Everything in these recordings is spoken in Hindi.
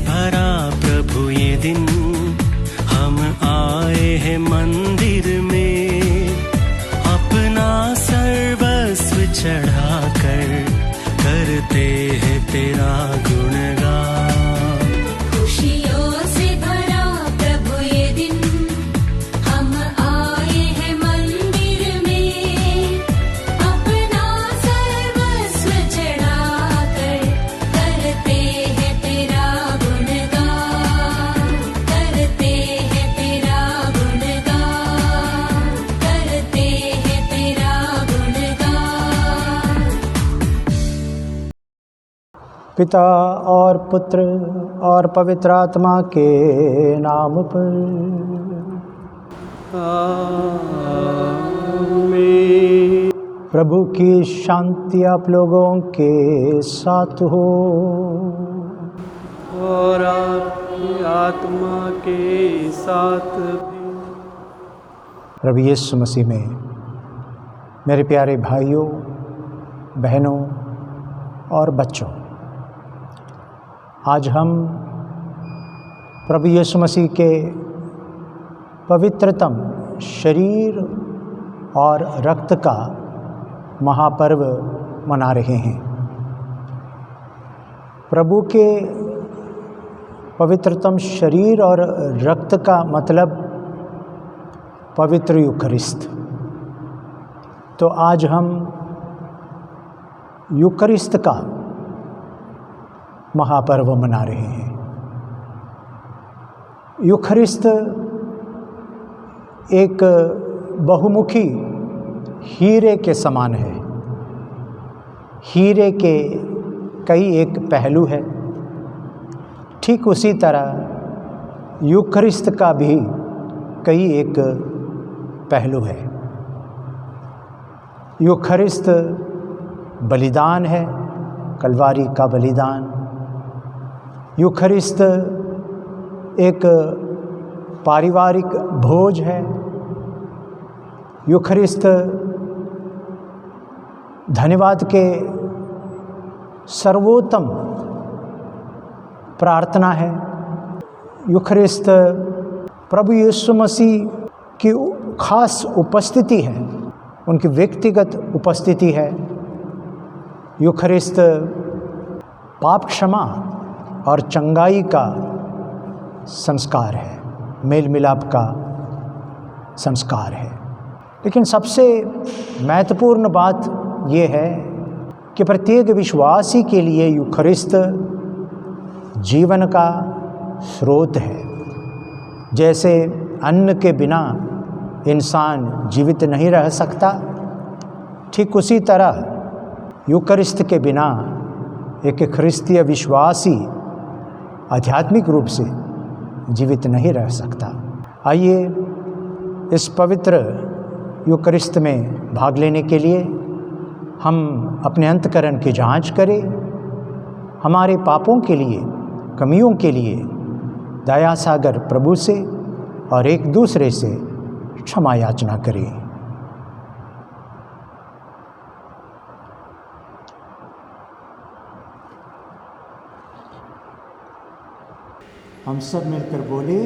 भरा प्रभु ये दिन, हम आए हैं मंदिर में, अपना सर्वस्व चढ़ाकर करते हैं तेरा गुणगान। खुशियों से भरा प्रभु ये दिन, हम आए हैं मंदिर में, अपना सर्वस्व चढ़ाकर करते हैं तेरा गुणगान, करते हैं तेरा गुणगान, करते हैं तेरा गुणगान। पिता और पुत्र और पवित्र आत्मा के नाम पर। आमीन। प्रभु की शांति आप लोगों के साथ हो और आपकी आत्मा के साथ भी। प्रभु यीशु मसीह में मेरे प्यारे भाइयों, बहनों और बच्चों, आज हम प्रभु यीशु मसीह के पवित्रतम शरीर और रक्त का महापर्व मना रहे हैं। प्रभु के पवित्रतम शरीर और रक्त का मतलब पवित्र यूकरिस्त। तो आज हम यूकरिस्त का महापर्व मना रहे हैं। यूकरिस्त एक बहुमुखी हीरे के समान है। हीरे के कई एक पहलू है, ठीक उसी तरह यूकरिस्त का भी कई एक पहलू है। यूकरिस्त बलिदान है, कलवारी का बलिदान। यूकरिस्त एक पारिवारिक भोज है। यूकरिस्त धन्यवाद के सर्वोत्तम प्रार्थना है। यूकरिस्त प्रभु यीशु मसीह की खास उपस्थिति है, उनकी व्यक्तिगत उपस्थिति है। यूकरिस्त पाप क्षमा और चंगाई का संस्कार है, मेल मिलाप का संस्कार है। लेकिन सबसे महत्वपूर्ण बात ये है कि प्रत्येक विश्वासी के लिए यूकरिस्त जीवन का स्रोत है। जैसे अन्न के बिना इंसान जीवित नहीं रह सकता, ठीक उसी तरह यूकरिस्त के बिना एक ख्रिस्तीय विश्वासी आध्यात्मिक रूप से जीवित नहीं रह सकता। आइए इस पवित्र यूकरिस्त में भाग लेने के लिए हम अपने अंतःकरण की जांच करें, हमारे पापों के लिए, कमियों के लिए दया सागर प्रभु से और एक दूसरे से क्षमा याचना करें। हम सब मिलकर बोले,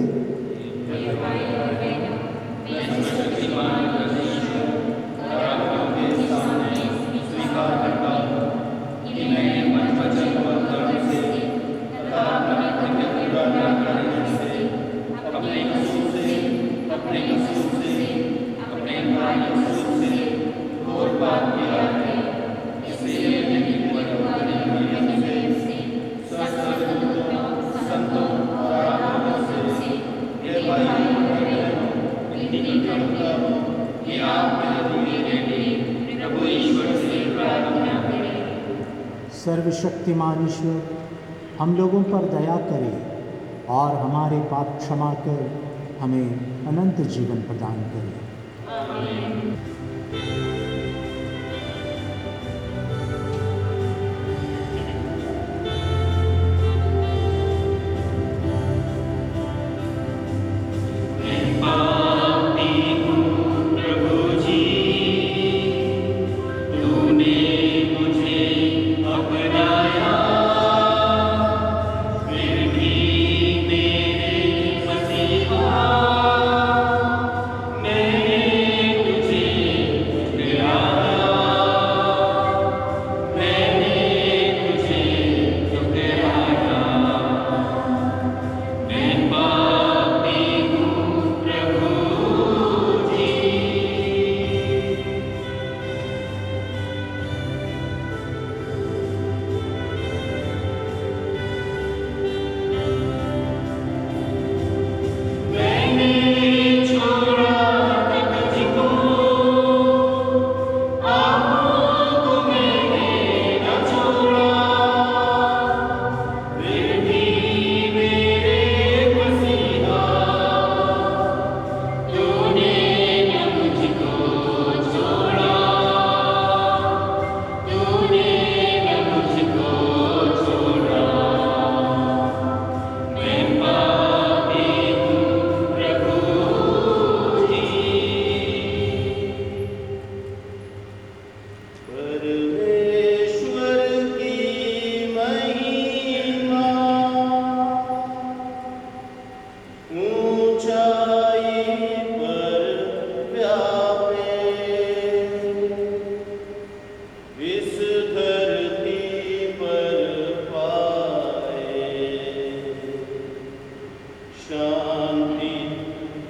सर्वशक्तिमान ईश्वर हम लोगों पर दया करे और हमारे पाप क्षमा कर हमें अनंत जीवन प्रदान करे। फिर भी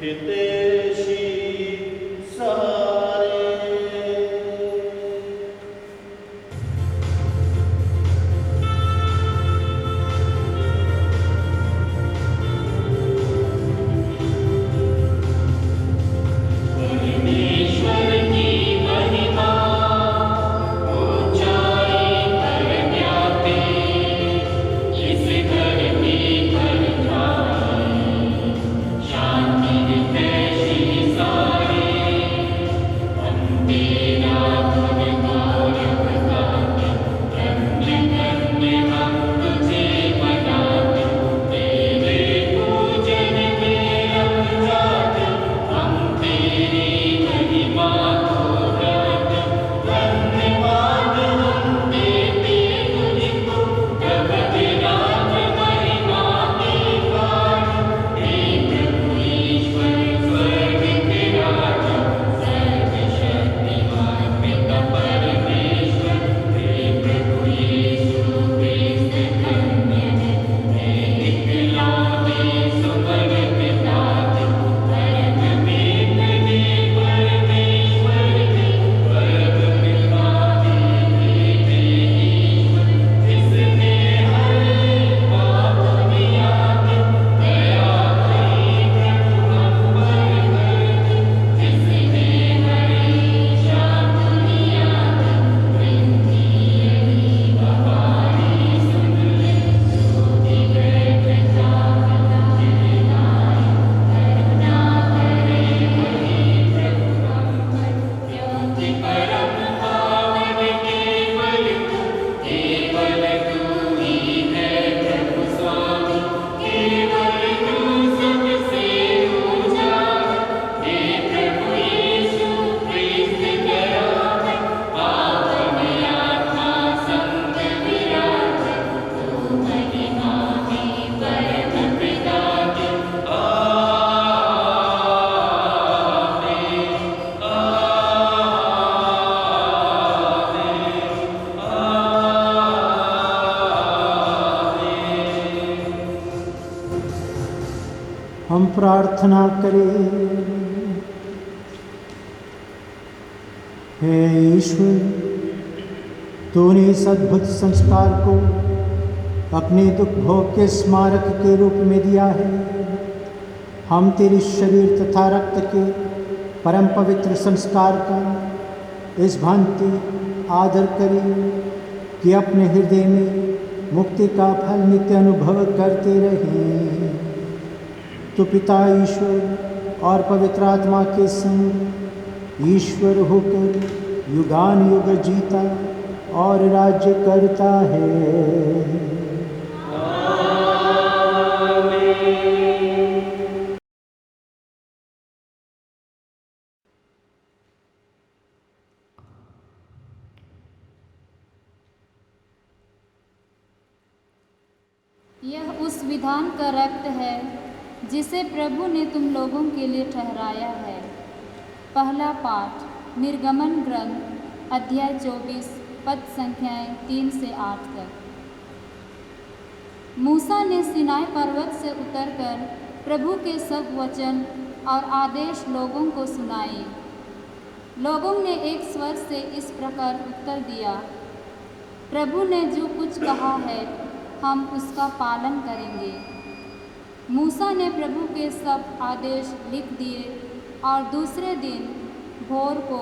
हितैषी सहारे। हम प्रार्थना करें। हे ईश्वर, तूने इस अद्भुत संस्कार को अपने दुख भोग के स्मारक के रूप में दिया है। हम तेरे शरीर तथा रक्त के परम पवित्र संस्कार का इस भांति आदर करें कि अपने हृदय में मुक्ति का फल नित्य अनुभव करते रहें। तो पिता ईश्वर और पवित्र आत्मा के संग ईश्वर होकर युगान युग जीता और राज्य करता है। यह उस विधान का रक्त है जिसे प्रभु ने तुम लोगों के लिए ठहराया है। पहला पाठ निर्गमन ग्रंथ अध्याय 24 पद संख्याएं 3 से 8 तक। मूसा ने सिनाई पर्वत से उतरकर प्रभु के सब वचन और आदेश लोगों को सुनाए। लोगों ने एक स्वर से इस प्रकार उत्तर दिया, प्रभु ने जो कुछ कहा है हम उसका पालन करेंगे। मूसा ने प्रभु के सब आदेश लिख दिए और दूसरे दिन भोर को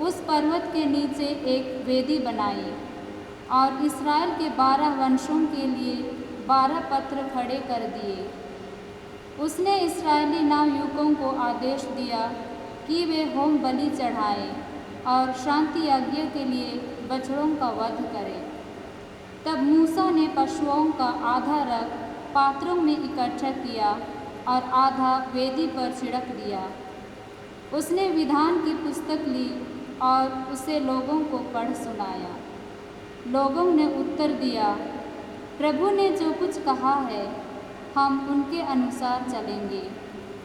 उस पर्वत के नीचे एक वेदी बनाई और इस्राएल के 12 वंशों के लिए 12 पत्र खड़े कर दिए। उसने इस्राएली नवयुवकों को आदेश दिया कि वे होम बलि चढ़ाएं और शांति यज्ञ के लिए बछड़ों का वध करें। तब मूसा ने पशुओं का आधा रक्त पात्रों में इकट्ठा किया और आधा वेदी पर छिड़क दिया। उसने विधान की पुस्तक ली और उसे लोगों को पढ़ सुनाया। लोगों ने उत्तर दिया, प्रभु ने जो कुछ कहा है हम उनके अनुसार चलेंगे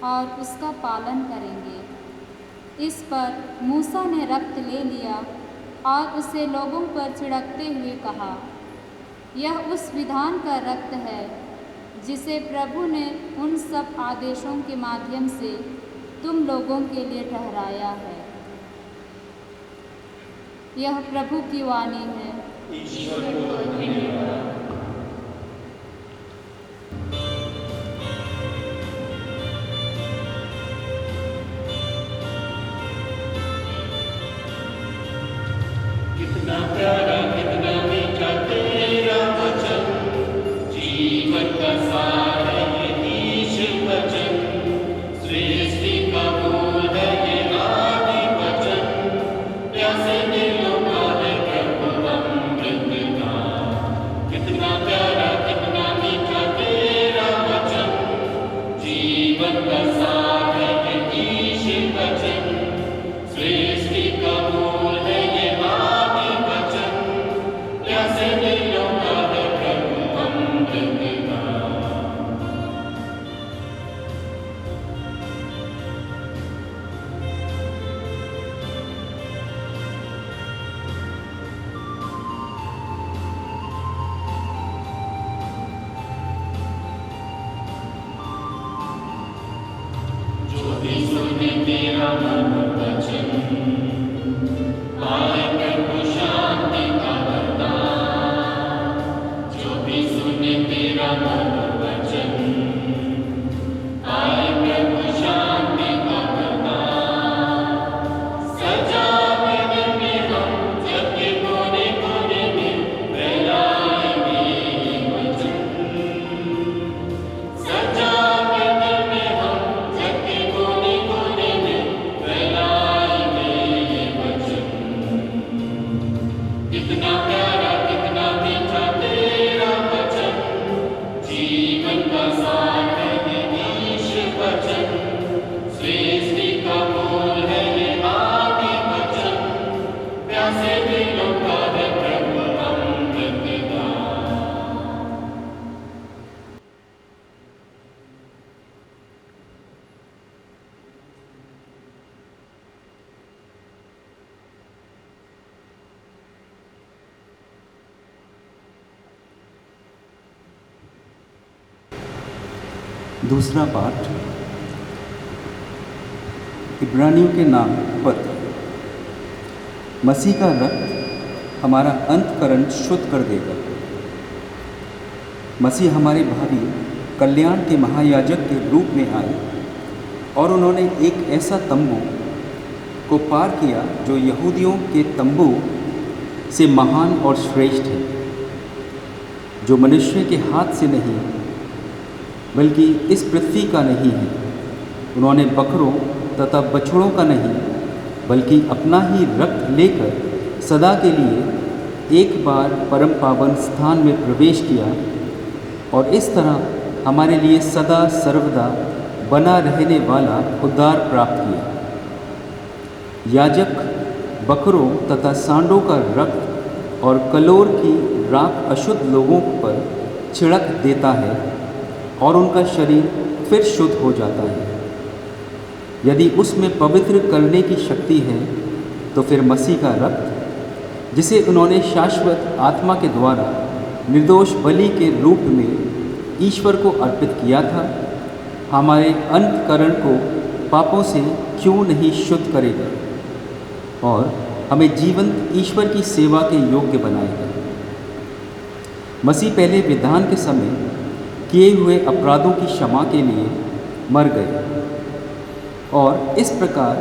और उसका पालन करेंगे। इस पर मूसा ने रक्त ले लिया और उसे लोगों पर छिड़कते हुए कहा, यह उस विधान का रक्त है जिसे प्रभु ने उन सब आदेशों के माध्यम से तुम लोगों के लिए ठहराया है। यह प्रभु की वाणी है। कितना प्यारा कितना मीठा तेरा वचन, जीवन का सार है ये ईश वचन, सृष्टि का मूल है ये आदि वचन, प्यासे दिलों का है प्रभु अमृत का। कितना प्यारा कितना मीठा तेरा वचन, जीवन का सार है ये ईश वचन, सृष्टि का मूल है ये सुने तेरा मन वचन, पाए प्रभु शांति का वरदान। जो भी सुने तेरा मन वचन, पाए प्रभु शांति का वरदान। सजावे दिन में हम जग के कोने कोने में फैलाएंगे ये वचन। सजावे दिन में हम जग के कोने कोने में फैलाएंगे ये वचन। कितना प्यारा कितना मीठा तेरा वचन, जीवन का सार है ये ईश वचन, सृष्टि का मूल है ये आदि वचन, प्यासे दिलों का है प्रभु अमृत का। दूसरा पाठ इब्रानियों के नाम पत्र। मसीह का रक्त हमारा अंतकरण शुद्ध कर देगा। मसीह हमारे भावी कल्याण के महायाजक के रूप में आए और उन्होंने एक ऐसा तंबू को पार किया जो यहूदियों के तंबू से महान और श्रेष्ठ है, जो मनुष्य के हाथ से नहीं बल्कि इस पृथ्वी का नहीं है। उन्होंने बकरों तथा बछड़ों का नहीं बल्कि अपना ही रक्त लेकर सदा के लिए एक बार परम पावन स्थान में प्रवेश किया और इस तरह हमारे लिए सदा सर्वदा बना रहने वाला उद्धार प्राप्त किया। याजक बकरों तथा सांडों का रक्त और कलोर की राख अशुद्ध लोगों पर छिड़क देता है और उनका शरीर फिर शुद्ध हो जाता है। यदि उसमें पवित्र करने की शक्ति है तो फिर मसीह का रक्त, जिसे उन्होंने शाश्वत आत्मा के द्वारा निर्दोष बलि के रूप में ईश्वर को अर्पित किया था, हमारे अंतकरण को पापों से क्यों नहीं शुद्ध करेगा और हमें जीवंत ईश्वर की सेवा के योग्य बनाएगा। मसीह पहले विधान के समय किए हुए अपराधों की क्षमा के लिए मर गए और इस प्रकार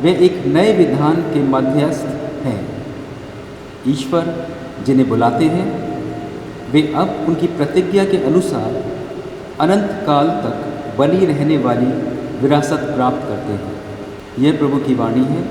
वे एक नए विधान के मध्यस्थ हैं। ईश्वर जिन्हें बुलाते हैं वे अब उनकी प्रतिज्ञा के अनुसार अनंत काल तक बनी रहने वाली विरासत प्राप्त करते हैं। यह प्रभु की वाणी है।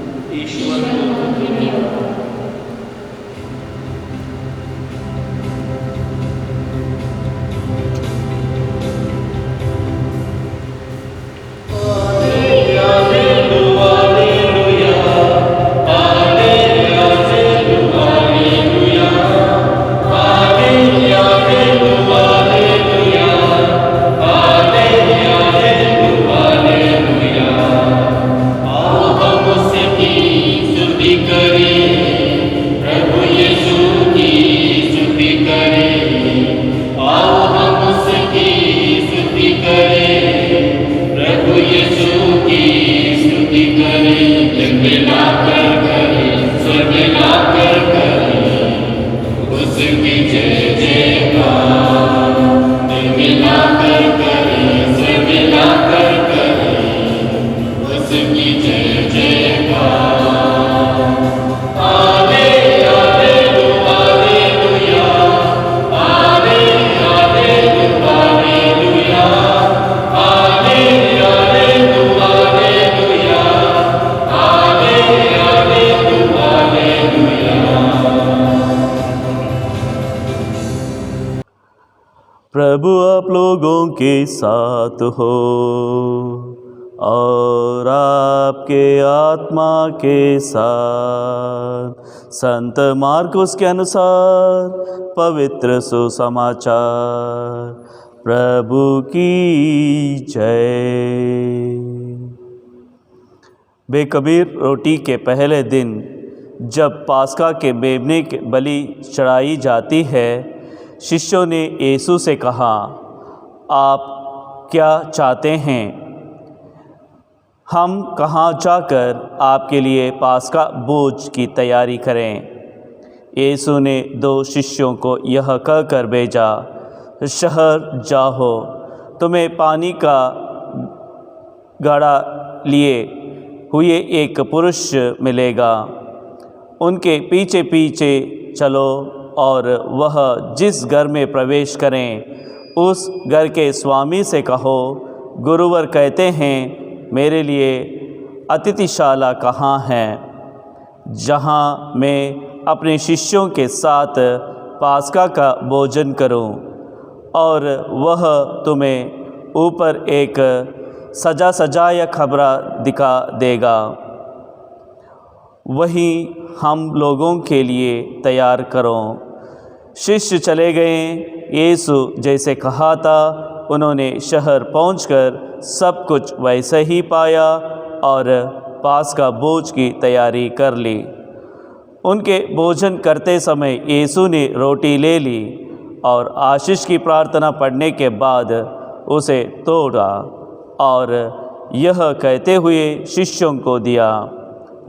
शुद्धि प्रभु आप लोगों के साथ हो और आपके आत्मा के साथ। संत मार्कुस के अनुसार पवित्र सुसमाचार। प्रभु की जय। बेकबीर रोटी के पहले दिन जब पास्का के मेमने की बलि चढ़ाई जाती है, शिष्यों ने यीशु से कहा, आप क्या चाहते हैं? हम कहाँ जाकर आपके लिए पास्का भोज की तैयारी करें? यीशु ने 2 शिष्यों को यह कहकर भेजा, शहर जाओ, तुम्हें पानी का घड़ा लिए हुए एक पुरुष मिलेगा। उनके पीछे पीछे चलो और वह जिस घर में प्रवेश करें उस घर के स्वामी से कहो, गुरुवर कहते हैं मेरे लिए अतिथिशाला कहाँ है, जहाँ मैं अपने शिष्यों के साथ पास्का का भोजन करूं, और वह तुम्हें ऊपर एक सजा सजाया खबरा दिखा देगा। वहीं हम लोगों के लिए तैयार करो। शिष्य चले गए। यीशु जैसे कहा था उन्होंने शहर पहुंचकर सब कुछ वैसे ही पाया और पास्का भोज की तैयारी कर ली। उनके भोजन करते समय यीशु ने रोटी ले ली और आशीष की प्रार्थना पढ़ने के बाद उसे तोड़ा और यह कहते हुए शिष्यों को दिया,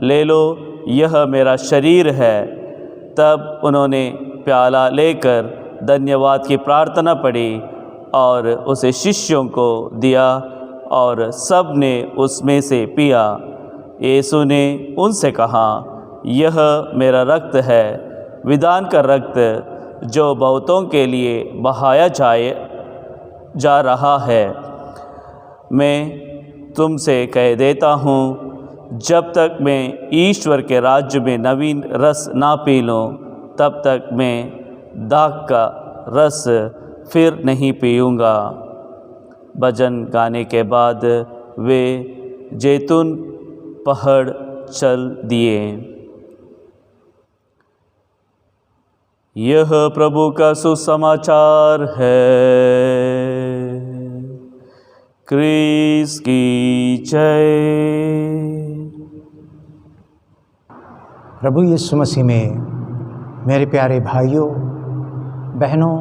ले लो, यह मेरा शरीर है। तब उन्होंने प्याला लेकर धन्यवाद की प्रार्थना पढ़ी और उसे शिष्यों को दिया और सब ने उसमें से पिया। यीशु ने उनसे कहा, यह मेरा रक्त है, विधान का रक्त जो बहुतों के लिए बहाया जा रहा है। मैं तुमसे कह देता हूँ, जब तक मैं ईश्वर के राज्य में नवीन रस ना पी लूँ, तब तक मैं दाख का रस फिर नहीं पीऊँगा। भजन गाने के बाद वे जैतून पहाड़ चल दिए। यह प्रभु का सुसमाचार है। क्रिस की जय। प्रभु यीशु मसीह में मेरे प्यारे भाइयों, बहनों,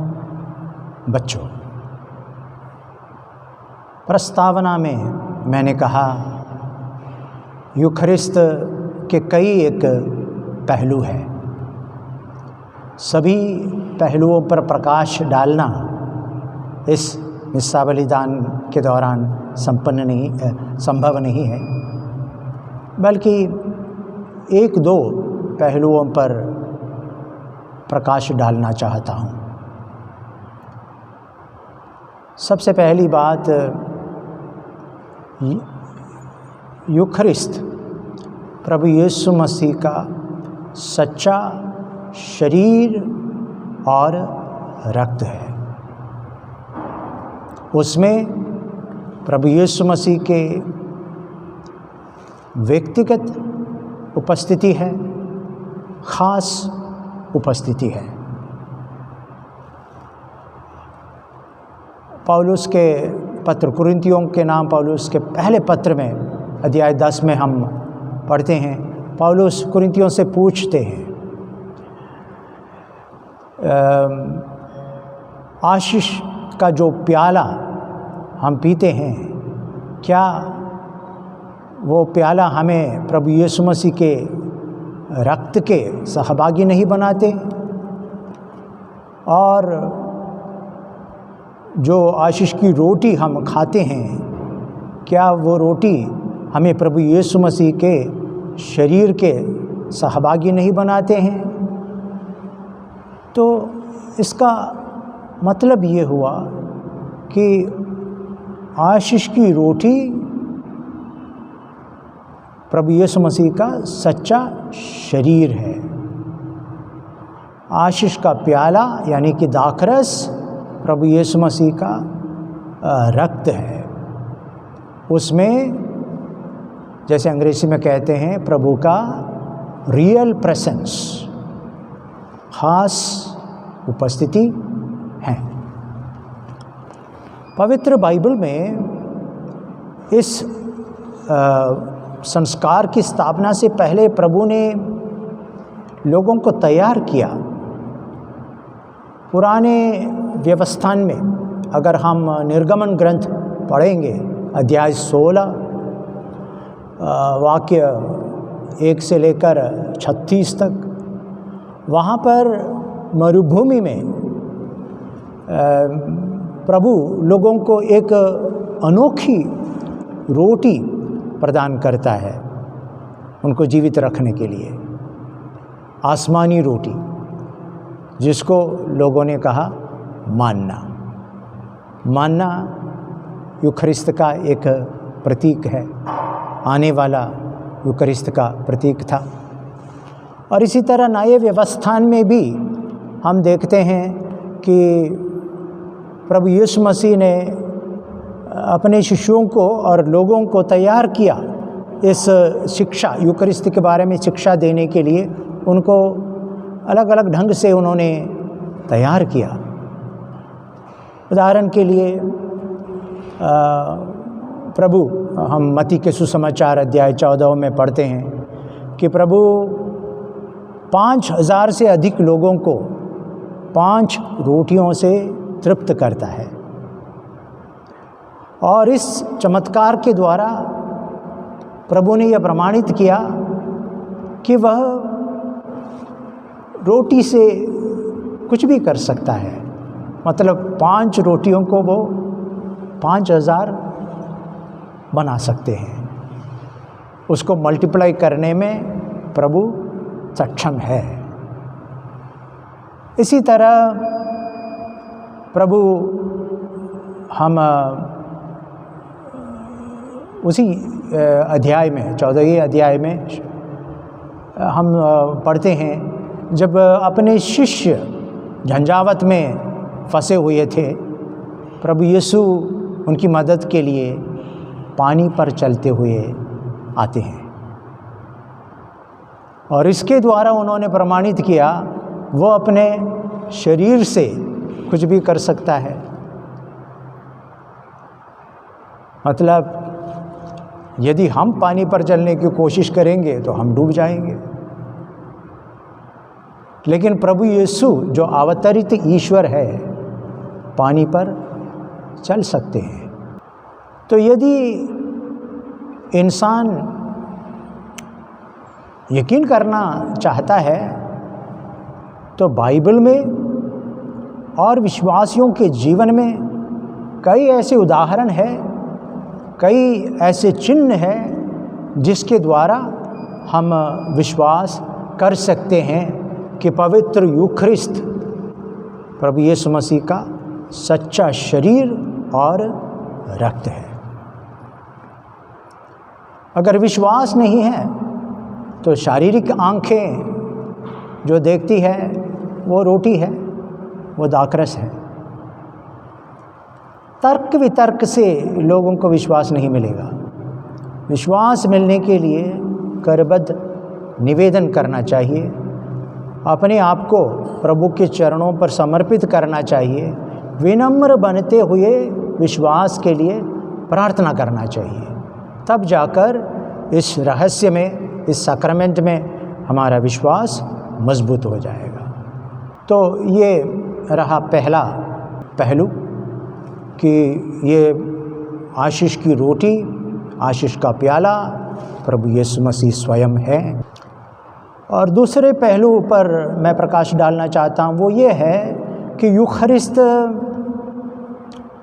बच्चों, प्रस्तावना में मैंने कहा यूखरिस्त के कई एक पहलू हैं। सभी पहलुओं पर प्रकाश डालना इस मिस्सा बलिदान के दौरान संभव नहीं है, बल्कि 1-2 पहलुओं पर प्रकाश डालना चाहता हूँ। सबसे पहली बात, यूखरिस्त प्रभु यीशु मसीह का सच्चा शरीर और रक्त है। उसमें प्रभु यीशु मसीह के व्यक्तिगत उपस्थिति है, ख़ास उपस्थिति है। पौलुस के पत्र, कुरिन्थियों के नाम पौलुस के पहले पत्र में अध्याय 10 में हम पढ़ते हैं, पौलुस कुरिन्थियों से पूछते हैं, आशीष का जो प्याला हम पीते हैं, क्या वो प्याला हमें प्रभु यीशु मसीह के रक्त के सहभागी नहीं बनाते? और जो आशीष की रोटी हम खाते हैं, क्या वो रोटी हमें प्रभु यीशु मसीह के शरीर के सहभागी नहीं बनाते हैं? तो इसका मतलब ये हुआ कि आशीष की रोटी प्रभु यीशु मसीह का सच्चा शरीर है। आशीष का प्याला यानी कि दाखरस प्रभु यीशु मसीह का रक्त है। उसमें जैसे अंग्रेजी में कहते हैं प्रभु का रियल प्रेजेंस, खास उपस्थिति है। पवित्र बाइबल में इस संस्कार की स्थापना से पहले प्रभु ने लोगों को तैयार किया। पुराने व्यवस्थान में अगर हम निर्गमन ग्रंथ पढ़ेंगे, अध्याय 16 वाक्य 1 से लेकर 36 तक, वहाँ पर मरुभूमि में प्रभु लोगों को एक अनोखी रोटी प्रदान करता है उनको जीवित रखने के लिए, आसमानी रोटी, जिसको लोगों ने कहा मान्ना। मान्ना यूखरिस्त का एक प्रतीक है, आने वाला यूखरिस्त का प्रतीक था। और इसी तरह नए व्यवस्थान में भी हम देखते हैं कि प्रभु यीशु मसीह ने अपने शिष्यों को और लोगों को तैयार किया इस शिक्षा, यूखरिस्त के बारे में शिक्षा देने के लिए। उनको अलग अलग ढंग से उन्होंने तैयार किया। उदाहरण के लिए प्रभु, हम मत्ती के सुसमाचार अध्याय 14 में पढ़ते हैं कि प्रभु 5000 से अधिक लोगों को 5 रोटियों से तृप्त करता है। और इस चमत्कार के द्वारा प्रभु ने यह प्रमाणित किया कि वह रोटी से कुछ भी कर सकता है। मतलब 5 रोटियों को वो 5000 बना सकते हैं। उसको मल्टीप्लाई करने में प्रभु सक्षम है। इसी तरह प्रभु, हम उसी अध्याय में 14वें अध्याय में हम पढ़ते हैं, जब अपने शिष्य झंझावत में फंसे हुए थे, प्रभु यीशु उनकी मदद के लिए पानी पर चलते हुए आते हैं। और इसके द्वारा उन्होंने प्रमाणित किया वो अपने शरीर से कुछ भी कर सकता है। मतलब यदि हम पानी पर चलने की कोशिश करेंगे तो हम डूब जाएंगे, लेकिन प्रभु यीशु जो अवतरित ईश्वर है पानी पर चल सकते हैं। तो यदि इंसान यकीन करना चाहता है तो बाइबल में और विश्वासियों के जीवन में कई ऐसे उदाहरण हैं, कई ऐसे चिन्ह हैं जिसके द्वारा हम विश्वास कर सकते हैं कि पवित्र यूखरिस्त प्रभु यीशु मसीह का सच्चा शरीर और रक्त है। अगर विश्वास नहीं है तो शारीरिक आंखें जो देखती है वो रोटी है, वो दाखरस है। तर्क वितर्क से लोगों को विश्वास नहीं मिलेगा। विश्वास मिलने के लिए करबद्ध निवेदन करना चाहिए, अपने आप को प्रभु के चरणों पर समर्पित करना चाहिए, विनम्र बनते हुए विश्वास के लिए प्रार्थना करना चाहिए। तब जाकर इस रहस्य में, इस सैक्रमेंट में हमारा विश्वास मजबूत हो जाएगा। तो ये रहा पहला पहलू कि ये आशीष की रोटी, आशीष का प्याला प्रभु यीशु मसीह स्वयं है। और दूसरे पहलू पर मैं प्रकाश डालना चाहता हूँ, वो ये है कि यूखरिस्त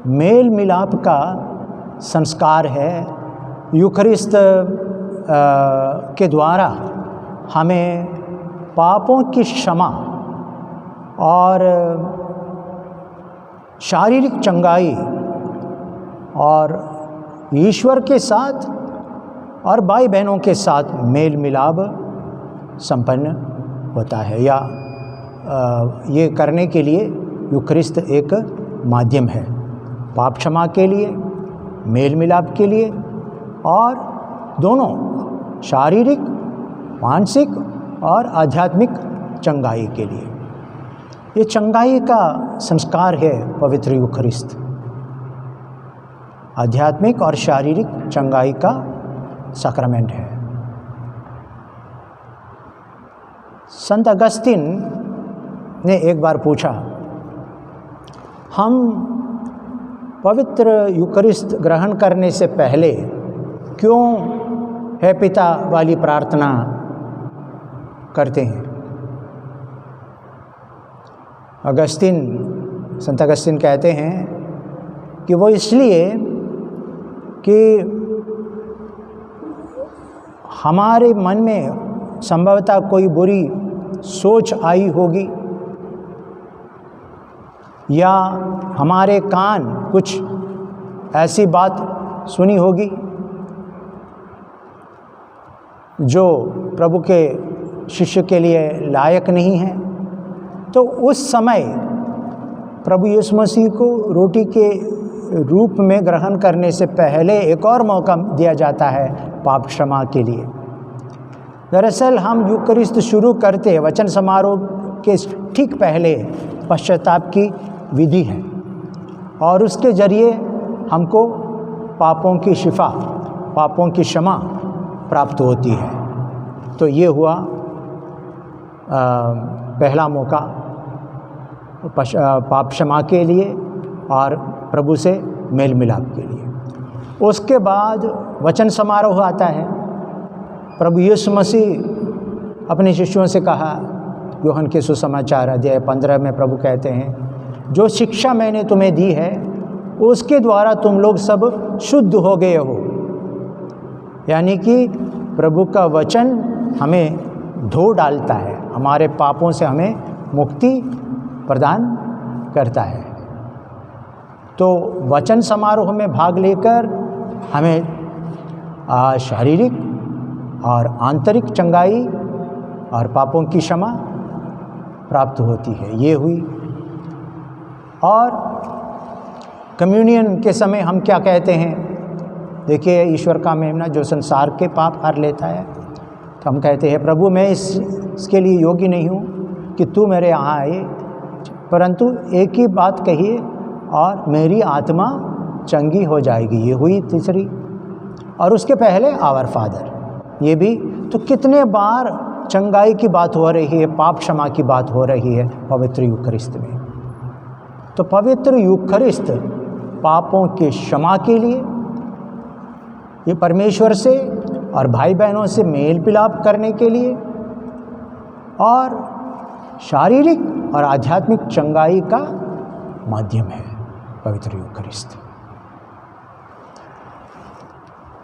मेल मिलाप का संस्कार है। यूखरिस्त के द्वारा हमें पापों की क्षमा और शारीरिक चंगाई और ईश्वर के साथ और भाई बहनों के साथ मेल मिलाप संपन्न होता है, या ये करने के लिए यूखरिस्त एक माध्यम है, पाप क्षमा के लिए, मेल मिलाप के लिए, और दोनों शारीरिक, मानसिक और आध्यात्मिक चंगाई के लिए। ये चंगाई का संस्कार है पवित्र यूखरिस्त, आध्यात्मिक और शारीरिक चंगाई का सैक्रामेंट है। संत अगस्तिन ने एक बार पूछा, हम पवित्र यूखरिस्त ग्रहण करने से पहले क्यों है पिता वाली प्रार्थना करते हैं? संत अगस्तिन कहते हैं कि वो इसलिए कि हमारे मन में संभवतः कोई बुरी सोच आई होगी, या हमारे कान कुछ ऐसी बात सुनी होगी जो प्रभु के शिष्य के लिए लायक नहीं है। तो उस समय प्रभु यीशु मसीह को रोटी के रूप में ग्रहण करने से पहले एक और मौका दिया जाता है पाप क्षमा के लिए। दरअसल हम यूखरिस्त शुरू करते वचन समारोह के ठीक पहले पश्चाताप की विधि है, और उसके जरिए हमको पापों की शिफा, पापों की क्षमा प्राप्त होती है। तो ये हुआ पहला मौका पाप क्षमा के लिए और प्रभु से मेल मिलाप के लिए। उसके बाद वचन समारोह आता है। प्रभु यीशु मसीह अपने शिष्यों से कहा, यूहन्ना के सुसमाचार अध्याय 15 में प्रभु कहते हैं, जो शिक्षा मैंने तुम्हें दी है उसके द्वारा तुम लोग सब शुद्ध हो गए हो। यानी कि प्रभु का वचन हमें धो डालता है, हमारे पापों से हमें मुक्ति प्रदान करता है। तो वचन समारोह में भाग लेकर हमें शारीरिक और आंतरिक चंगाई और पापों की क्षमा प्राप्त होती है। ये हुई। और कम्युनियन के समय हम क्या कहते हैं? देखिए, ईश्वर का मेमना जो संसार के पाप हर लेता है, तो हम कहते हैं, प्रभु मैं इसके लिए योग्य नहीं हूँ कि तू मेरे यहाँ आए, परंतु एक ही बात कहिए और मेरी आत्मा चंगी हो जाएगी। ये हुई तीसरी। और उसके पहले आवर फादर, ये भी। तो कितने बार चंगाई की बात हो रही है, पाप क्षमा की बात हो रही है पवित्र यूखरिस्त में। तो पवित्र यूखरिस्त पापों के क्षमा के लिए, ये परमेश्वर से और भाई बहनों से मेल मिलाप करने के लिए, और शारीरिक और आध्यात्मिक चंगाई का माध्यम है पवित्र यूखरिस्त।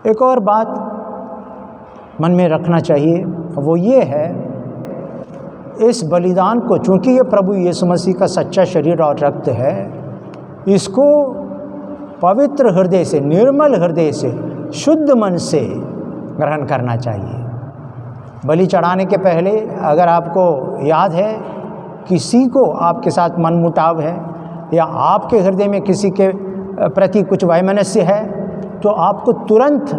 एक और बात मन में रखना चाहिए, वो ये है, इस बलिदान को, चूँकि ये प्रभु यीशु मसीह का सच्चा शरीर और रक्त है, इसको पवित्र हृदय से, निर्मल हृदय से, शुद्ध मन से ग्रहण करना चाहिए। बलि चढ़ाने के पहले अगर आपको याद है किसी को आपके साथ मनमुटाव है, या आपके हृदय में किसी के प्रति कुछ वैमनस्य है, तो आपको तुरंत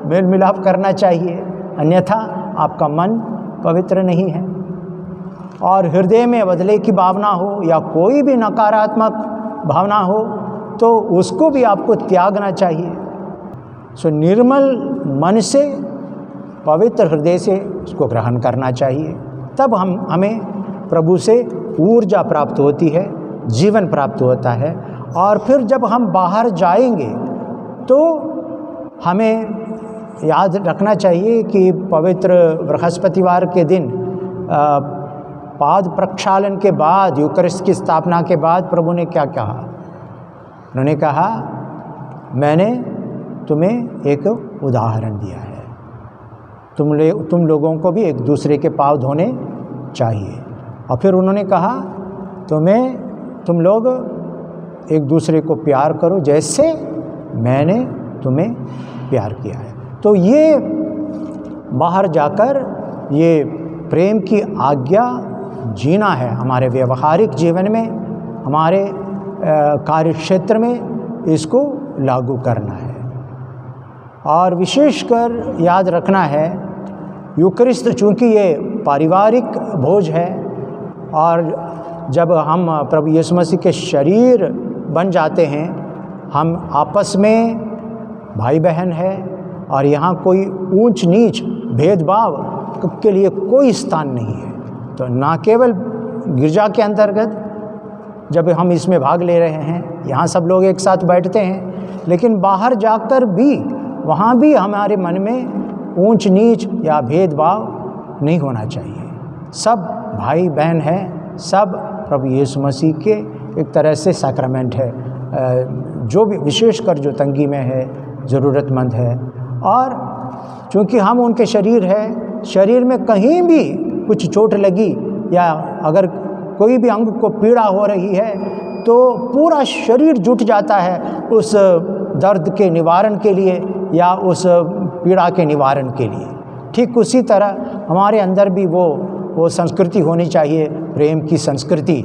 मेल मिलाप करना चाहिए, अन्यथा आपका मन पवित्र नहीं है। और हृदय में बदले की भावना हो या कोई भी नकारात्मक भावना हो, तो उसको भी आपको त्यागना चाहिए। सो निर्मल मन से, पवित्र हृदय से उसको ग्रहण करना चाहिए। तब हमें प्रभु से ऊर्जा प्राप्त होती है, जीवन प्राप्त होता है। और फिर जब हम बाहर जाएंगे तो हमें याद रखना चाहिए कि पवित्र बृहस्पतिवार के दिन पाद प्रक्षालन के बाद, यूखरिस्त की स्थापना के बाद प्रभु ने क्या कहा? उन्होंने कहा, मैंने तुम्हें एक उदाहरण दिया है, तुम लोगों को भी एक दूसरे के पाँव धोने चाहिए। और फिर उन्होंने कहा, तुम लोग एक दूसरे को प्यार करो जैसे मैंने तुम्हें प्यार किया है। तो ये बाहर जाकर ये प्रेम की आज्ञा जीना है, हमारे व्यवहारिक जीवन में, हमारे कार्यक्षेत्र में इसको लागू करना है। और विशेषकर याद रखना है, यूकरिस्त चूँकि ये पारिवारिक भोज है, और जब हम प्रभु यीशु मसीह के शरीर बन जाते हैं, हम आपस में भाई बहन है, और यहाँ कोई ऊंच नीच भेदभाव के लिए कोई स्थान नहीं है। तो ना केवल गिरजा के अंतर्गत जब हम इसमें भाग ले रहे हैं, यहाँ सब लोग एक साथ बैठते हैं, लेकिन बाहर जाकर भी वहाँ भी हमारे मन में ऊंच नीच या भेदभाव नहीं होना चाहिए। सब भाई बहन हैं, सब प्रभु यीशु मसीह के एक तरह से सैक्रमेंट है, जो भी विशेषकर जो तंगी में है, ज़रूरतमंद है। और चूँकि हम उनके शरीर है, शरीर में कहीं भी कुछ चोट लगी या अगर कोई भी अंग को पीड़ा हो रही है तो पूरा शरीर जुट जाता है उस दर्द के निवारण के लिए या उस पीड़ा के निवारण के लिए। ठीक उसी तरह हमारे अंदर भी वो संस्कृति होनी चाहिए, प्रेम की संस्कृति,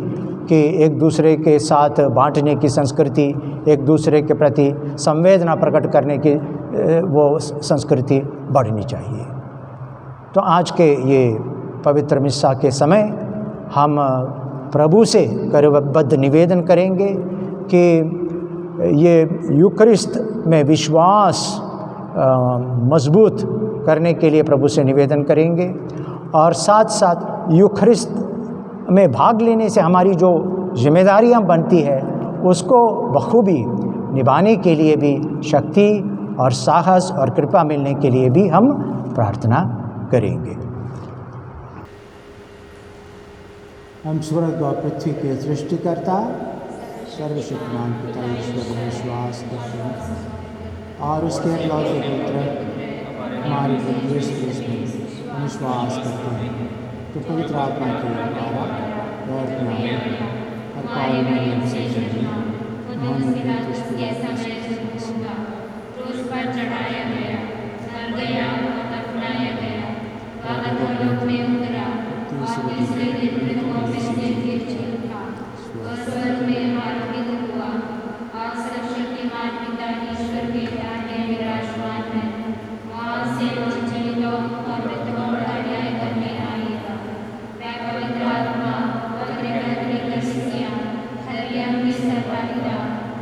कि एक दूसरे के साथ बांटने की संस्कृति, एक दूसरे के प्रति संवेदना प्रकट करने की वो संस्कृति बढ़नी चाहिए। तो आज के ये पवित्र मिस्सा के समय हम प्रभु से करबद्ध निवेदन करेंगे कि ये यूकरिस्त में विश्वास मजबूत करने के लिए प्रभु से निवेदन करेंगे, और साथ साथ यूकरिस्त में भाग लेने से हमारी जो जिम्मेदारियां बनती है उसको बखूबी निभाने के लिए भी शक्ति और साहस और कृपा मिलने के लिए भी हम प्रार्थना करेंगे। हम स्वर्ग और पृथ्वी के सृष्टिकर्ता सर्वशक्तिमान पिता ईश्वर में विश्वास करते हैं और उसके इकलौते पुत्र हमारे प्रभु यीशु मसीह में विश्वास करते हैं, तो पवित्र आत्मा के द्वारा और पावन से चढ़ाया गया, मर गया और दफनाया गया, वह अधोलोक में उतरा और तीसरे दिन मृतकों में से फिर जी उठा, वह स्वर्ग में आरोहित हुआ और सर्वशक्तिमान पिता ईश्वर के दाहिने विराजमान है। वहाँ से वह जीवितों और मृतकों का न्याय करने आएगा। वह पवित्र आत्मा, पवित्र की कलिसिया, मरियम की सरदारिता,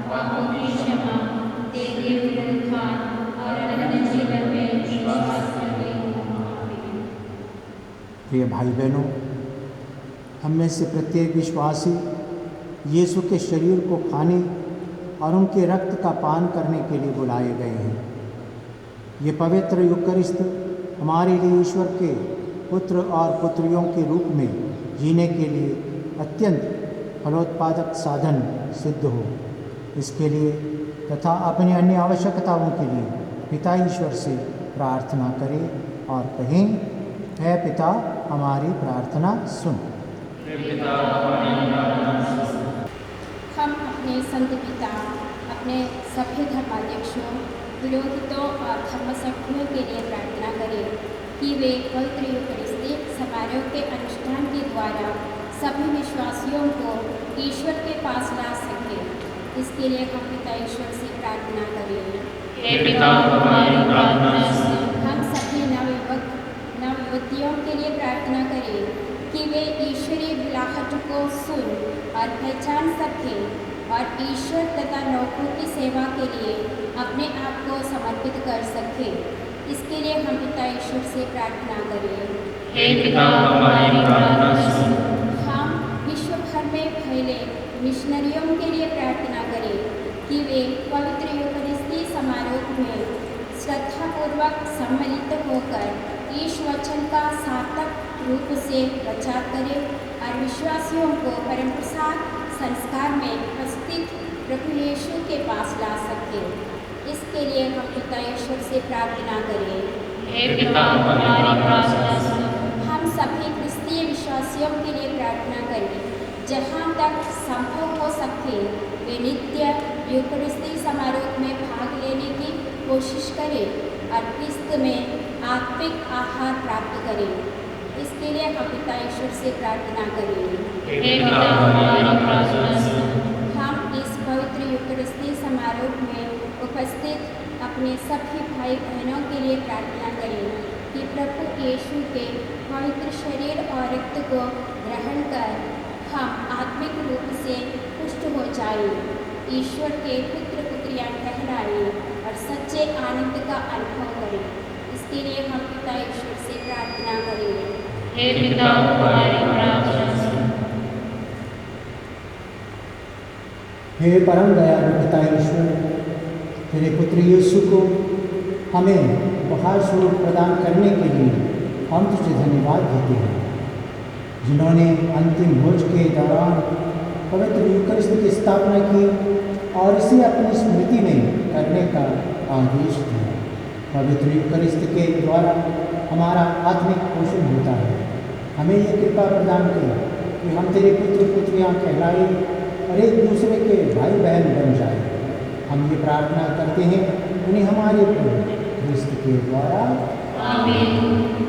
पापों की क्षमा, देवी पुनरुत्थान और अनंत जीवन में विश्वास करते हैं। प्रिय भाई बहनों, हम में से प्रत्येक विश्वासी यीशु के शरीर को खाने और उनके रक्त का पान करने के लिए बुलाए गए हैं। ये पवित्र यूकरिस्त हमारे लिए ईश्वर के पुत्र और पुत्रियों के रूप में जीने के लिए अत्यंत फलोत्पादक साधन सिद्ध हो, इसके लिए तथा अपनी अन्य आवश्यकताओं के लिए पिता ईश्वर से प्रार्थना करें और कहें, हे पिता हमारी प्रार्थना सुन। हम अपने संत पिता, अपने सभ्य धर्माध्यक्षों, पुरोहितों और धर्मसभ्यों के लिए प्रार्थना करें कि वे पवित्र यूकरिस्ती समारोह के अनुष्ठान के द्वारा सभी विश्वासियों को ईश्वर के पास ला सकें। इसके लिए हम पिता ईश्वर से प्रार्थना करें। हे पिता हमारी प्रार्थना सुन। हम सभी नवयुवतियों के लिए प्रार्थना करें कि वे ईश्वरीय बुलाहट को सुन और पहचान सकें और ईश्वर तथा लोगों की सेवा के लिए अपने आप को समर्पित कर सकें। इसके लिए हम पिता ईश्वर से प्रार्थना करें। हे पिता हमारी प्रार्थना सुन। हम विश्व भर में फैले मिशनरियों के लिए प्रार्थना करें कि वे पवित्र यूकरिस्ती समारोह में श्रद्धापूर्वक सम्मिलित होकर ईश वचन का सार्थक रूप से प्रचार करें और विश्वासियों को परम प्रसाद संस्कार में प्रस्तुत प्रभु यीशु के पास ला सके। इसके लिए हम पिता ईश्वर से प्रार्थना करें। हे पिता हमारी प्रार्थना सुनो। हम सभी क्रिस्तीय विश्वासियों के लिए प्रार्थना करें। जहाँ तक संभव हो सके वे नित्य यूकरिस्ती समारोह में भाग लेने की कोशिश करें और क्रिस्त में आत्मिक आहार प्राप्त करें। इसके लिए हम पिता ईश्वर से प्रार्थना करें। हे पिता हमारी प्रार्थना सुनो। हम इस पवित्र यूकरिस्ती समारोह में उपस्थित अपने सभी भाई बहनों के लिए प्रार्थना करें कि प्रभु यीशु के पवित्र शरीर और रक्त को ग्रहण कर हम आत्मिक रूप से पुष्ट हो जाएं, ईश्वर के पुत्र पुत्रियां ठहराएं और सच्चे आनंद का अनुभव करें। इसके लिए हम पिता ईश्वर से प्रार्थना करें। हे पिता हमारी प्रार्थना सुनो। हे परम दयालु पिता ईश्वर, तेरे पुत्र यीशु को हमें उपहार स्वरूप प्रदान करने के लिए हम तुझे धन्यवाद देते हैं, जिन्होंने अंतिम भोज के दौरान पवित्र यूकरिस्त की स्थापना की और इसे अपनी स्मृति में करने का आदेश दिया। पवित्र यूकरिस्त के द्वारा हमारा आत्मिक पोषण होता है। हमें ये कृपा प्रदान कर कि हम तेरे पुत्र पुत्रियाँ कहलाए और एक दूसरे के भाई बहन बन जाए। हम ये प्रार्थना करते हैं उन्हें हमारे प्रभु क्रिस्त के द्वारा। आमीन।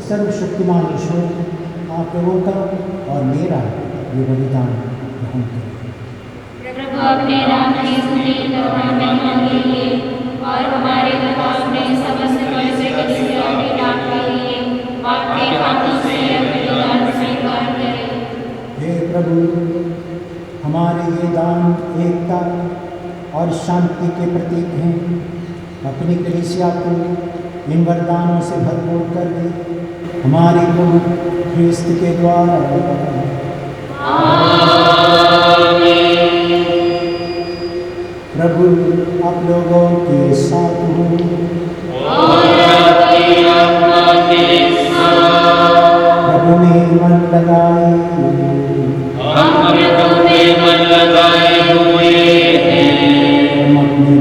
सर्वशक्तिमान ईश्वर आप लोगों का और मेरा ये बलिदान ग्रहण करें। प्रभु अपने नाम की स्तुति तथा महिमा के लिए और हमारे तथा अपने समस्त पवित्र कलीसिया के नाम के लिए आपके हाथों से बलिदान स्वीकार करें। हे प्रभु, हमारे ये दान एकता और शांति के प्रतीक हैं। अपनी कलीसिया को इन वरदानों से भरपूर कर दे, हमारे प्रभु क्रिस्त के द्वारा। प्रभु आप लोगों के साथ हो और आपकी आत्मा के साथ। प्रभु में मन लगाए, हम प्रभु में मन लगाए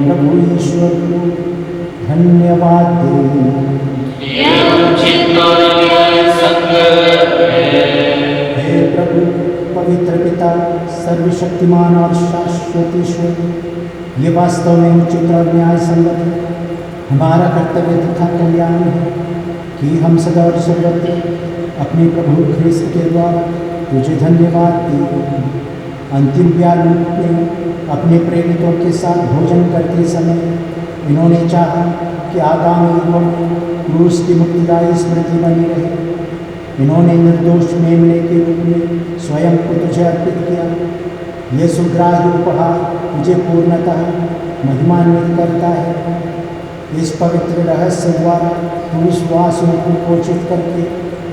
प्रभु ईश्वर को धन्यवाद दें। हे प्रभु पवित्र पिता, सर्वशक्तिमान और शाश्वत ईश्वर, ये वास्तव में उचित और न्याय संगत है, हमारा कर्तव्य तथा कल्याण है कि हम सदा और सर्वत्र अपने प्रभु ख्रिस्त के द्वारा तुझे धन्यवाद दें। अंतिम व्यालूप में अपने प्रेरितों के साथ भोजन करते समय इन्होंने चाहा कि आगामी युगों में क्रूस की मुक्तिदायी स्मृति बनी रहे। इन्होंने निर्दोष मेमने के रूप में स्वयं को तुझे अर्पित किया। यह सुग्राह्य उपहार तुझे पूर्णतः महिमान्वित करता है। इस पवित्र रहस्य द्वारा तू विश्वासियों को पोषित करके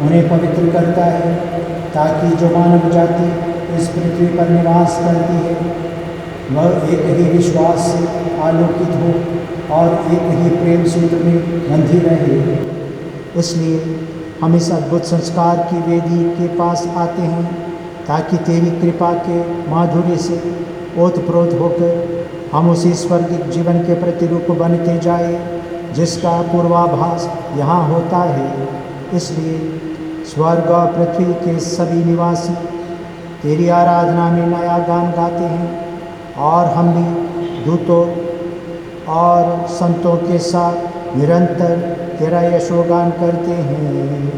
उन्हें पवित्र करता है, ताकि जो मानव जाति इस पृथ्वी पर निवास करती है वह एक ही विश्वास से आलोकित हो और एक ही प्रेम सूत्र में बंधी रहे। इसलिए हम इस अद्भुत संस्कार की वेदी के पास आते हैं, ताकि तेरी कृपा के माधुर्य से ओतप्रोत होकर हम उसी स्वर्गिक जीवन के प्रतिरूप बनते जाए जिसका पूर्वाभास यहाँ होता है। इसलिए स्वर्ग और पृथ्वी के सभी निवासी तेरी आराधना में नया गान गाते हैं, और हम भी दूतों और संतों के साथ निरंतर तेरा यशोगान करते हैं।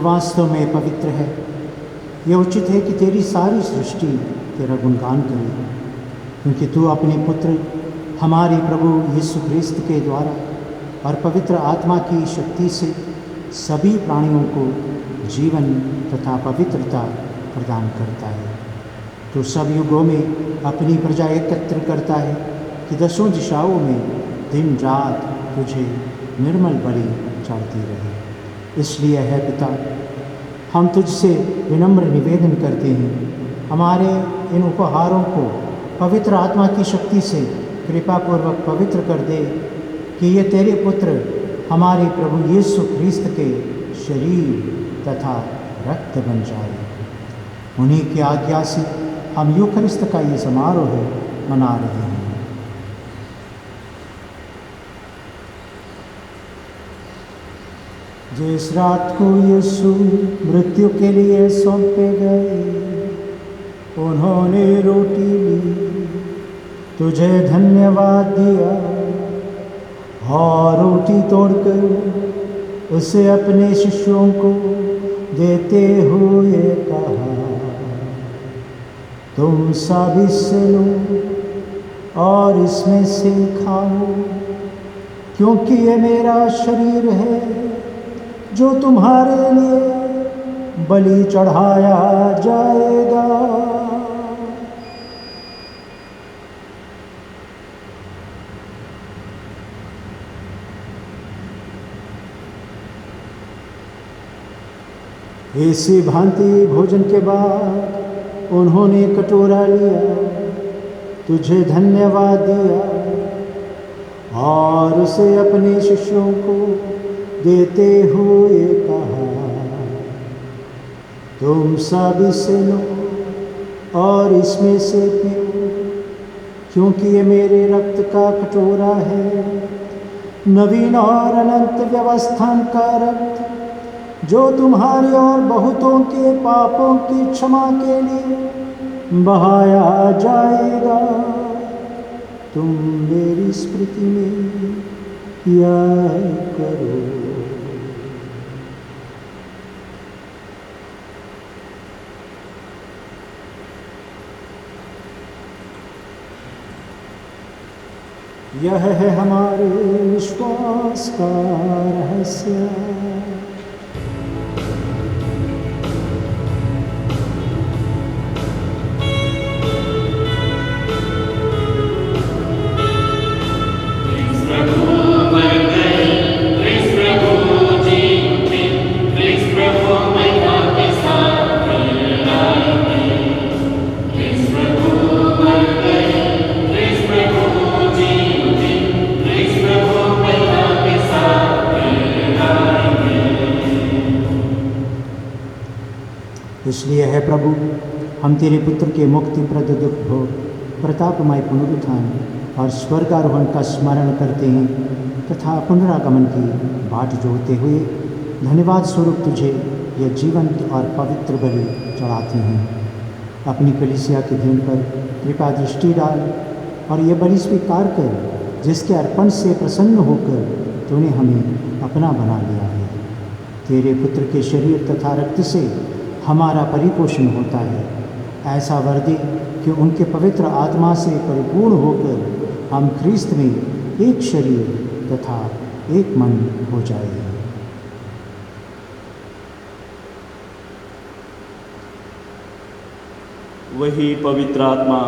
वास्तव में पवित्र है। यह उचित है कि तेरी सारी सृष्टि तेरा गुणगान करे, क्योंकि तू अपने पुत्र हमारे प्रभु यीशु ख्रिस्त के द्वारा और पवित्र आत्मा की शक्ति से सभी प्राणियों को जीवन तथा पवित्रता प्रदान करता है। तो सब युगों में अपनी प्रजा एकत्र करता है कि दसों दिशाओं में दिन रात तुझे निर्मल बलि चढ़ती रहे। इसलिए है पिता, हम तुझसे विनम्र निवेदन करते हैं, हमारे इन उपहारों को पवित्र आत्मा की शक्ति से कृपापूर्वक पवित्र कर दे, कि ये तेरे पुत्र हमारे प्रभु यीशु ख्रिस्त के शरीर तथा रक्त बन जाए। उन्हीं की आज्ञा से हम यूखरिस्त का ये समारोह मना रहे हैं। जिस रात को यीशु मृत्यु के लिए सौंपे गए, उन्होंने रोटी ली, तुझे धन्यवाद दिया और रोटी तोड़कर उसे अपने शिष्यों को देते हुए कहा, तुम सब इससे लो और इसमें से खाओ, क्योंकि ये मेरा शरीर है जो तुम्हारे लिए बलि चढ़ाया जाएगा। इसी भांति भोजन के बाद उन्होंने कटोरा लिया, तुझे धन्यवाद दिया और उसे अपने शिष्यों को देते हुए कहा, तुम सब इसे लो और इसमें से पियो, क्योंकि ये मेरे रक्त का कटोरा है, नवीन और अनंत व्यवस्थान का रक्त, जो तुम्हारे और बहुतों के पापों की क्षमा के लिए बहाया जाएगा। तुम मेरी स्मृति में याद करो। यह है हमारे विश्वास का रहस्य। इसलिए है प्रभु, हम तेरे पुत्र के मुक्तिप्रद दुख भोग, प्रतापमय पुनरुत्थान और स्वर्गारोहण का स्मरण करते हैं तथा पुनरागमन की बाट जोड़ते हुए धन्यवाद स्वरूप तुझे यह जीवंत और पवित्र बलि चढ़ाते हैं। अपनी कलीसिया के भेंट पर कृपा दृष्टि डाल और यह बलि स्वीकार कर, जिसके अर्पण से प्रसन्न होकर तूने हमें अपना बना लिया है। तेरे पुत्र के शरीर तथा रक्त से हमारा परिपोषण होता है। ऐसा वर दे कि उनके पवित्र आत्मा से परिपूर्ण होकर हम ख्रीस्त में एक शरीर तथा एक मन हो जाए। वही पवित्र आत्मा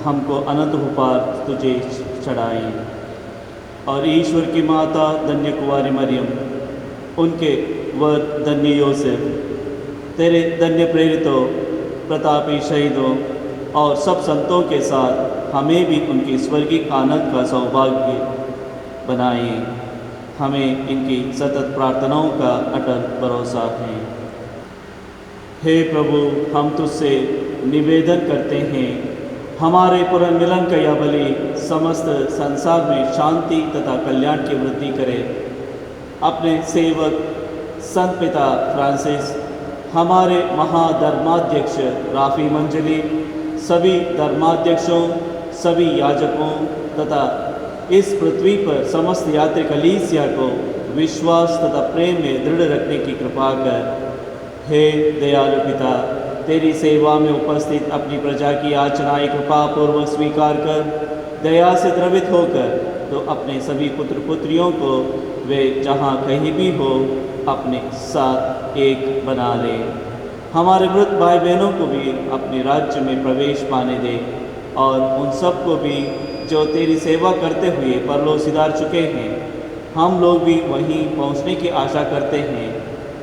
हमको अनंत उपहार तुझे चढ़ाए और ईश्वर की माता धन्य कुंवारी मरियम, उनके वर धन्य योसेफ, तेरे धन्य प्रेरितों, प्रतापी शहीदों और सब संतों के साथ हमें भी उनकी स्वर्गीय आनंद का सौभाग्य बनाए। हमें इनकी सतत प्रार्थनाओं का अटल भरोसा है। हे प्रभु, हम तुझसे निवेदन करते हैं, हमारे पुनर्मिलन का यह बलि समस्त संसार में शांति तथा कल्याण की वृद्धि करे। अपने सेवक संत पिता फ्रांसिस, हमारे महाधर्माध्यक्ष राफी मंजली, सभी धर्माध्यक्षों, सभी याजकों तथा इस पृथ्वी पर समस्त यात्री कलीसिया को विश्वास तथा प्रेम में दृढ़ रखने की कृपा कर। हे दयालु पिता, तेरी सेवा में उपस्थित अपनी प्रजा की याचनाएं कृपा पूर्वक स्वीकार कर, दया से द्रवित होकर तो अपने सभी पुत्र पुत्रियों को वे जहाँ कहीं भी हो अपने साथ एक बना ले। हमारे मृत भाई बहनों को भी अपने राज्य में प्रवेश पाने दे और उन सब को भी जो तेरी सेवा करते हुए परलोक सिधार चुके हैं। हम लोग भी वहीं पहुंचने की आशा करते हैं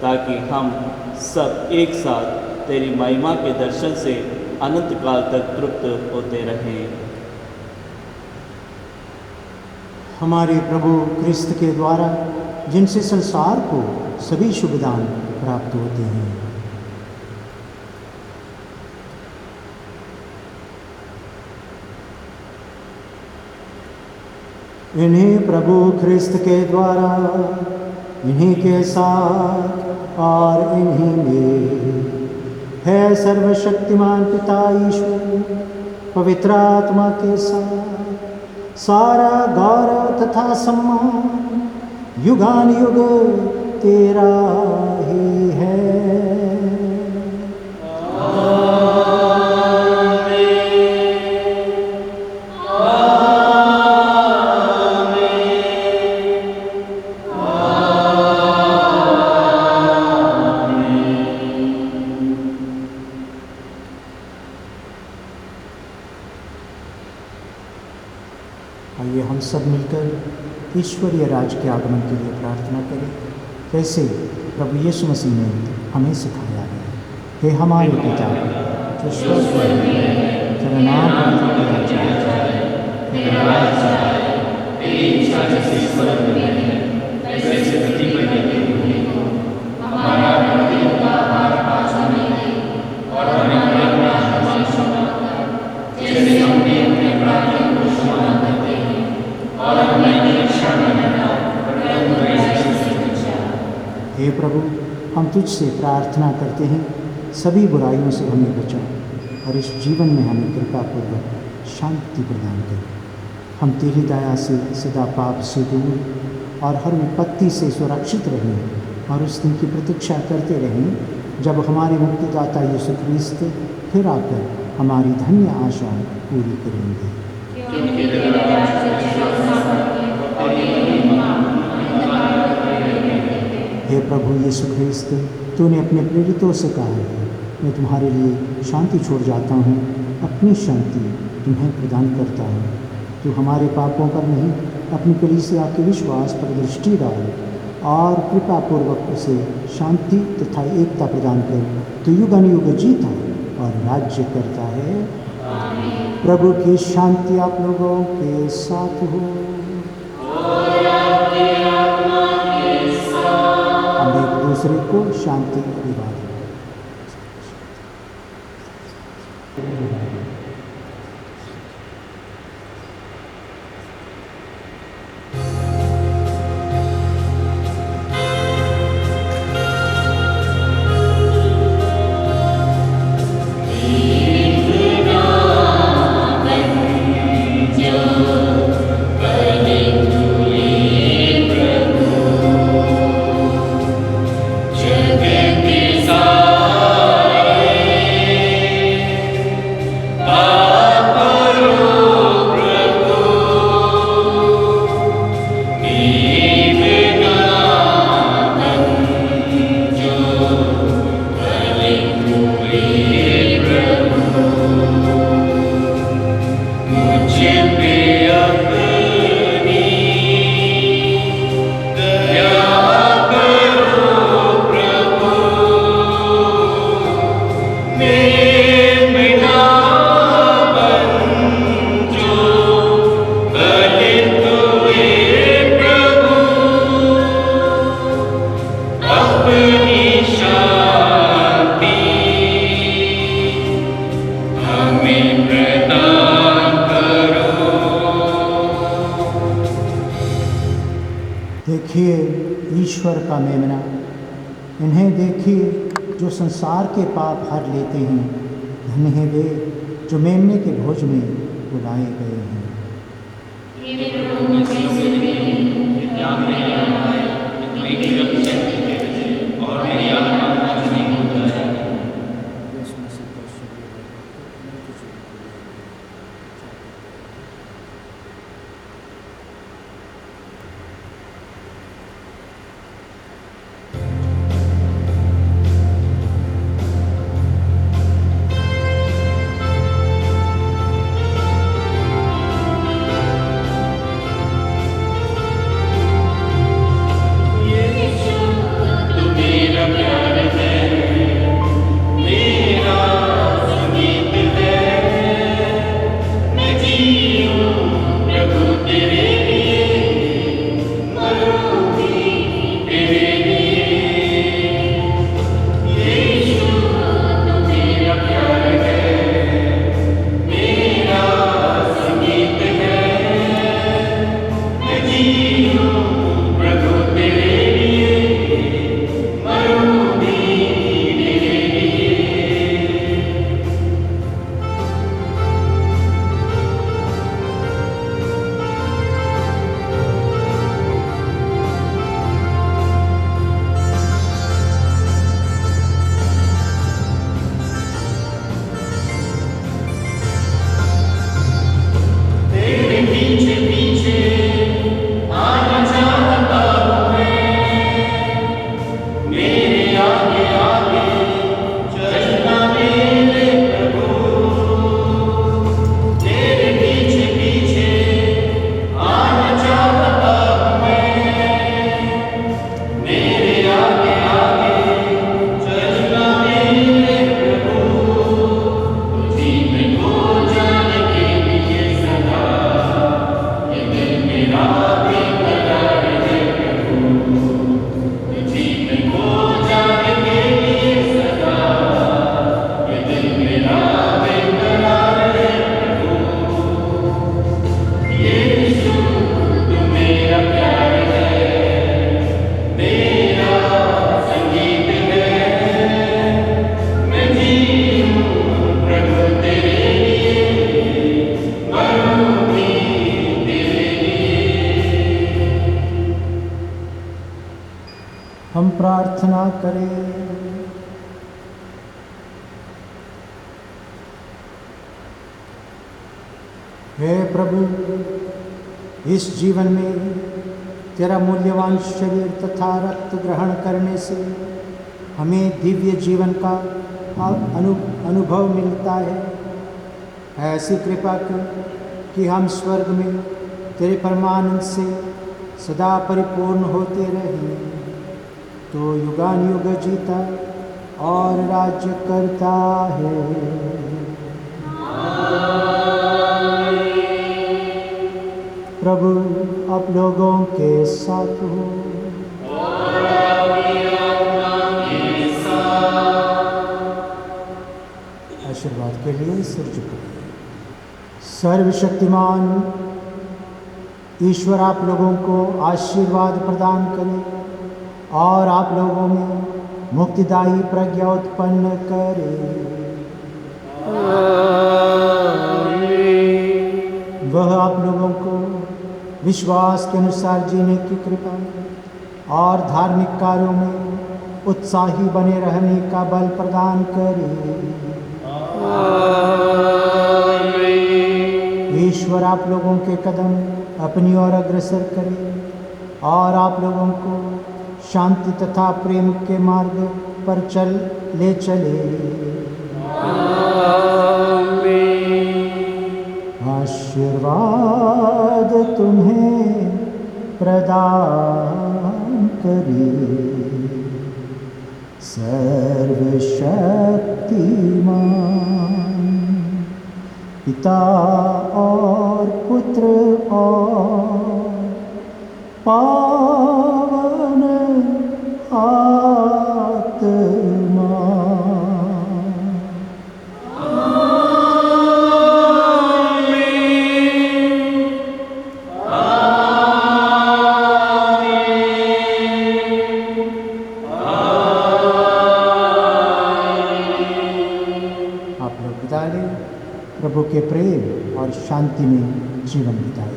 ताकि हम सब एक साथ तेरी महिमा के दर्शन से अनंत काल तक तृप्त होते रहें। हमारे प्रभु क्रिस्त के द्वारा जिनसे संसार को सभी शुभ दान प्राप्त होते हैं, इन्हें प्रभु क्रिस्त के द्वारा इन्हीं के साथ और इन्हीं में है सर्वशक्तिमान पिता ईश्वर पवित्र आत्मा के साथ सारा गौरव तथा सम्मान युगान युग तेरा ही है। आइए हम सब मिलकर ईश्वरीय राज के आगमन के लिए प्रार्थना करें, जैसे प्रभु यीशु मसीह ने हमें सिखाया है। हे हमारे पिता जो स्वर्ग में है, तेरा नाम पवित्र किया जाए, तेरा राज्य आए, तेरी इच्छा जैसे स्वर्ग में है वैसे धरती पर भी हो। हमारा प्रतिदिन का आहार आज हमें दे और हमें अपना अपराध क्षमा कर, जैसे हमने अपने अपराधियों को क्षमा करते हैं, और हमें परीक्षा में न डाल, परंतु बुराई से बचा। हे प्रभु, हम तुझसे प्रार्थना करते हैं, सभी बुराइयों से हमें बचा और इस जीवन में हमें कृपापूर्वक शांति प्रदान कर। हम तेरी दया से सदा पाप से दूर और हर विपत्ति से सुरक्षित रहें और उस दिन की प्रतीक्षा करते रहें जब हमारे मुक्तिदाता यीशु ख्रीस्त फिर आकर हमारी धन्य आशा पूरी करेंगे। हे प्रभु यीशु ख्रीस्त, तूने अपने प्रेरितों से कहा है, मैं तुम्हारे लिए शांति छोड़ जाता हूँ, अपनी शांति तुम्हें प्रदान करता हूँ। तू हमारे पापों पर नहीं, अपनी कलीसिया के विश्वास पर दृष्टि डाल और कृपापूर्वक उसे शांति तथा एकता प्रदान कर। तू युगानुयुग जीता और राज्य करता है। प्रभु की शांति आप लोगों के साथ हो। हम एक दूसरे को शांति अभिवादन। देखिए ईश्वर का मेमना, इन्हें देखिए जो संसार के पाप हर लेते हैं। धन्य है वे जो मेमने के भोज में बुलाए गए हैं। हम प्रार्थना करें। हे प्रभु, इस जीवन में तेरा मूल्यवान शरीर तथा रक्त ग्रहण करने से हमें दिव्य जीवन का अनुभव मिलता है। ऐसी कृपा कर कि हम स्वर्ग में तेरे परमानंद से सदा परिपूर्ण होते रहें। तो युगान युग जीता और राज्य करता है। प्रभु आप लोगों के साथ हो। आशीर्वाद के लिए सिर झुकाएं। सर्वशक्तिमान ईश्वर आप लोगों को आशीर्वाद प्रदान करे और आप लोगों में मुक्तिदायी प्रज्ञा उत्पन्न करे। वह आप लोगों को विश्वास के अनुसार जीने की कृपा और धार्मिक कार्यों में उत्साही बने रहने का बल प्रदान करे। ईश्वर आप लोगों के कदम अपनी ओर अग्रसर करे और आप लोगों को शांति तथा प्रेम के मार्ग पर ले चले। आशीर्वाद तुम्हें प्रदान करे सर्वशक्तिमान पिता और पुत्र और पावन आत्मा। प्रभु के प्रेम और शांति में जीवन बिताए।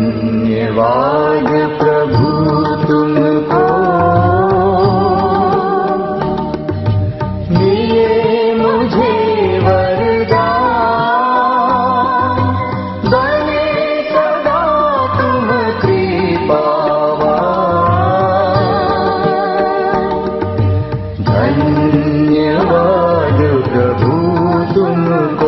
धन्यवाद प्रभु तुमको धन्यवाद प्रभु तुमको